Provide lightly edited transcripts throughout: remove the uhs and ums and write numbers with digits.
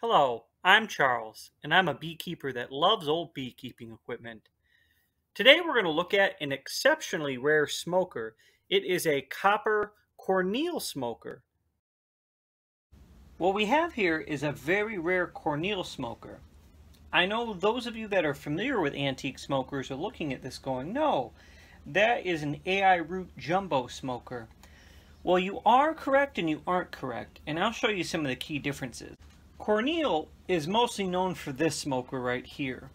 Hello, I'm Charles, and I'm a beekeeper that loves old beekeeping equipment. Today we're going to look at an exceptionally rare smoker. It is a copper Corneil smoker. What we have here is a very rare Corneil smoker. I know those of you that are familiar with antique smokers are looking at this going, no, that is an AI root jumbo smoker. Well, you are correct and you aren't correct, and I'll show you some of the key differences. Corneil is mostly known for this smoker right here.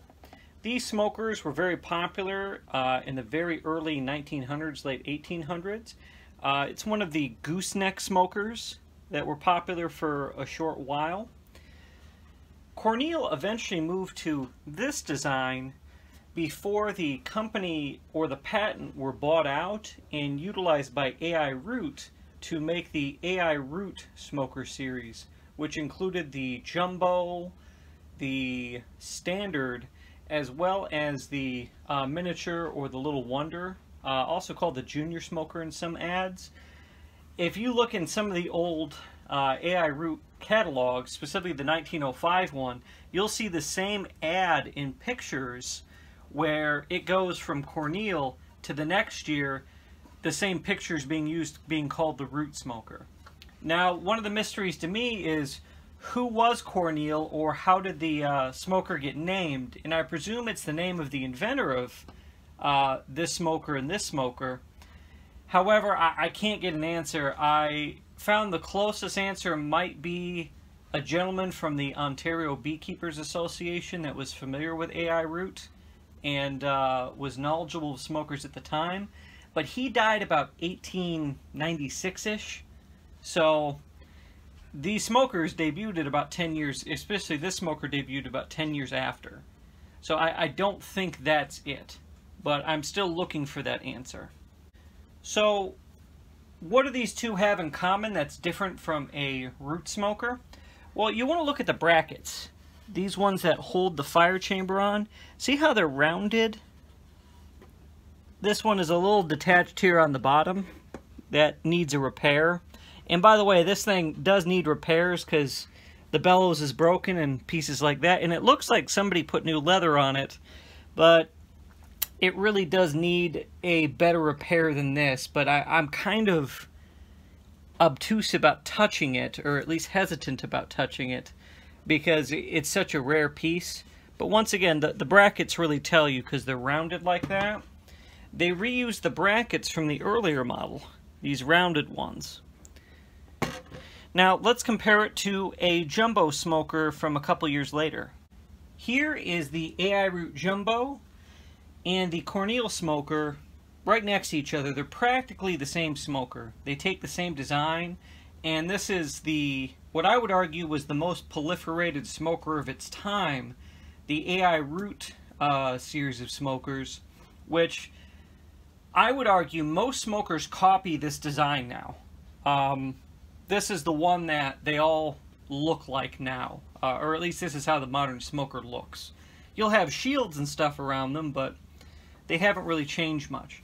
These smokers were very popular in the very early 1900s, late 1800s. It's one of the gooseneck smokers that were popular for a short while. Corneil eventually moved to this design before the company or the patent were bought out and utilized by AI Root to make the AI Root smoker series, which included the Jumbo, the Standard, as well as the Miniature or the Little Wonder, also called the Junior Smoker in some ads. If you look in some of the old AI Root catalogs, specifically the 1905 one, you'll see the same ad in pictures where it goes from Corneil to the next year, the same pictures being called the Root Smoker. Now, one of the mysteries to me is who was Corneil, or how did the smoker get named? And I presume it's the name of the inventor of this smoker and this smoker. However, I can't get an answer. I found the closest answer might be a gentleman from the Ontario Beekeepers Association that was familiar with AI Root and was knowledgeable of smokers at the time. But he died about 1896-ish. So these smokers debuted about 10 years, especially this smoker debuted about 10 years after. So I don't think that's it, but I'm still looking for that answer. So what do these two have in common that's different from a root smoker? Well, you want to look at the brackets. These ones that hold the fire chamber on. See how they're rounded? This one is a little detached here on the bottom. That needs a repair. And by the way, this thing does need repairs because the bellows is broken and pieces like that. And it looks like somebody put new leather on it, but it really does need a better repair than this. But I'm kind of obtuse about touching it, or at least hesitant about touching it, because it's such a rare piece. But once again, the brackets really tell you because they're rounded like that. They reused the brackets from the earlier model, these rounded ones. Now let's compare it to a jumbo smoker from a couple years later. Here is the AI Root Jumbo and the Corneil smoker right next to each other. They're practically the same smoker. They take the same design, and this is what I would argue was the most proliferated smoker of its time, the AI Root series of smokers, which I would argue most smokers copy this design now. This is the one that they all look like now, or at least this is how the modern smoker looks. You'll have shields and stuff around them, but they haven't really changed much.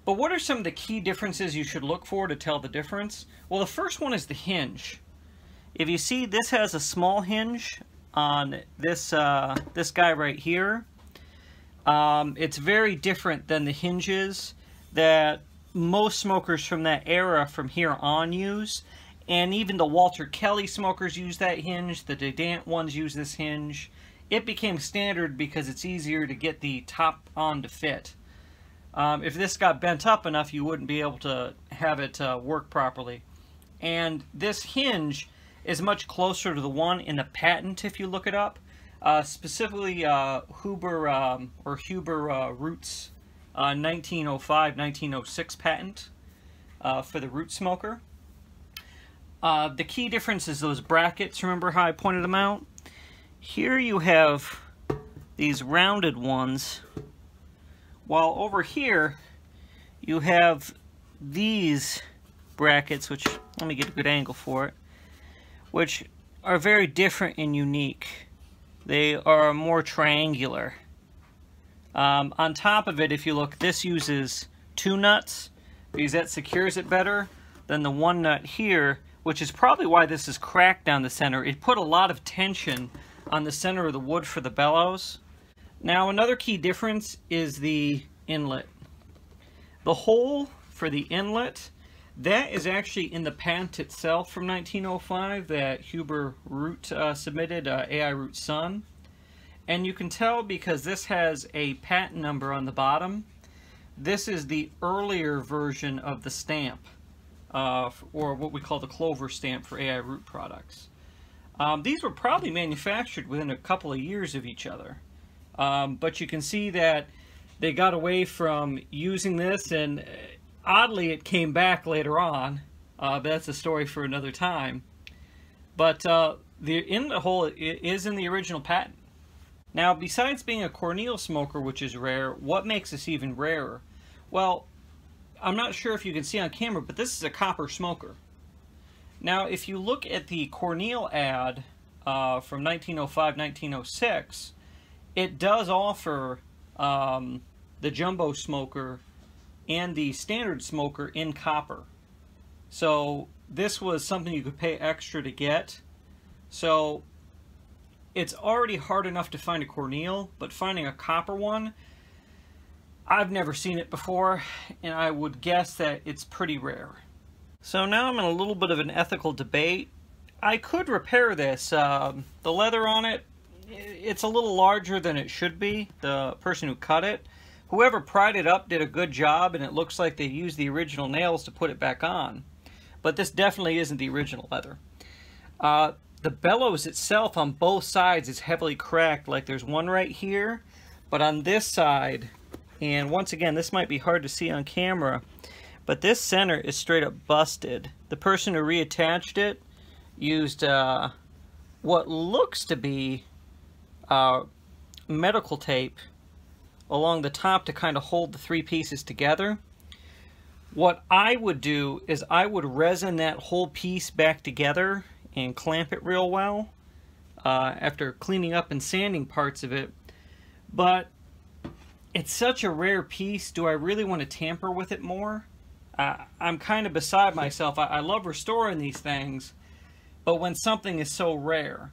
But what are some of the key differences you should look for to tell the difference? Well, the first one is the hinge. If you see, this has a small hinge on this this guy right here. It's very different than the hinges that most smokers from that era from here on use, and even the Walter Kelly smokers use that hinge. The Dedant ones use this hinge. It became standard because it's easier to get the top on to fit. If this got bent up enough, you wouldn't be able to have it work properly. And this hinge is much closer to the one in the patent if you look it up. Specifically Huber Roots 1905-1906 patent for the root smoker. The key difference is those brackets. Remember how I pointed them out? Here you have these rounded ones, while over here you have these brackets, which, let me get a good angle for it, which are very different and unique. They are more triangular. On top of it, if you look, this uses 2 nuts because that secures it better than the 1 nut here, which is probably why this is cracked down the center. It put a lot of tension on the center of the wood for the bellows. Now, another key difference is the inlet. The hole for the inlet, that is actually in the patent itself from 1905 that Huber Root submitted, AI Root Sun. And you can tell because this has a patent number on the bottom. This is the earlier version of the stamp, or what we call the Clover stamp for AI Root products. These were probably manufactured within a couple of years of each other. But you can see that they got away from using this, and oddly it came back later on. But that's a story for another time. But the inlet hole is in the original patent. Now, besides being a Corneil Smoker, which is rare, what makes this even rarer? Well, I'm not sure if you can see on camera, but this is a copper smoker. Now, if you look at the Corneil ad from 1905-1906, it does offer the jumbo smoker and the standard smoker in copper. So this was something you could pay extra to get. So it's already hard enough to find a Corneil, but finding a copper one, I've never seen it before, and I would guess that it's pretty rare. So now I'm in a little bit of an ethical debate. I could repair this. The leather on it, it's a little larger than it should be, the person who cut it. Whoever pried it up did a good job, and it looks like they used the original nails to put it back on. But this definitely isn't the original leather. The bellows itself on both sides is heavily cracked, like there's one right here, but on this side, and once again, this might be hard to see on camera, but this center is straight up busted. The person who reattached it used what looks to be medical tape along the top to kind of hold the three pieces together. What I would do is I would resin that whole piece back together and clamp it real well after cleaning up and sanding parts of it. But it's such a rare piece. Do I really want to tamper with it more? I'm kind of beside myself. I love restoring these things, but when something is so rare,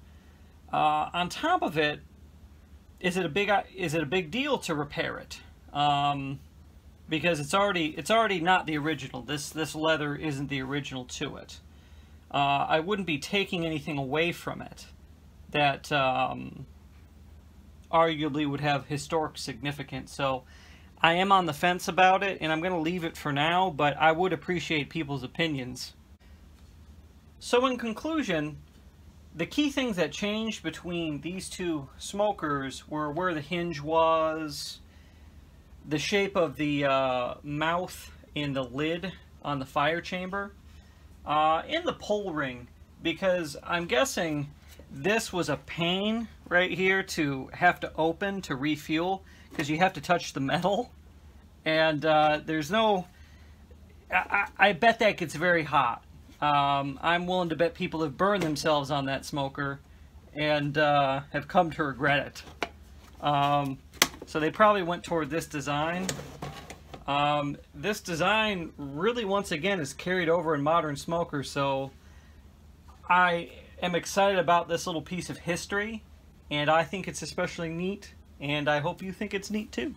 on top of it, is it a big deal to repair it? Because it's already not the original. This leather isn't the original to it. I wouldn't be taking anything away from it that arguably would have historic significance. So I am on the fence about it, and I'm going to leave it for now, but I would appreciate people's opinions. So in conclusion, the key things that changed between these two smokers were where the hinge was, the shape of the mouth and the lid on the fire chamber, and the pull ring, because I'm guessing this was a pain right here to have to open to refuel, because you have to touch the metal, and there's no... I bet that gets very hot. I'm willing to bet people have burned themselves on that smoker and have come to regret it. So they probably went toward this design. This design really, once again, is carried over in modern smokers, so I am excited about this little piece of history, and I think it's especially neat, and I hope you think it's neat too.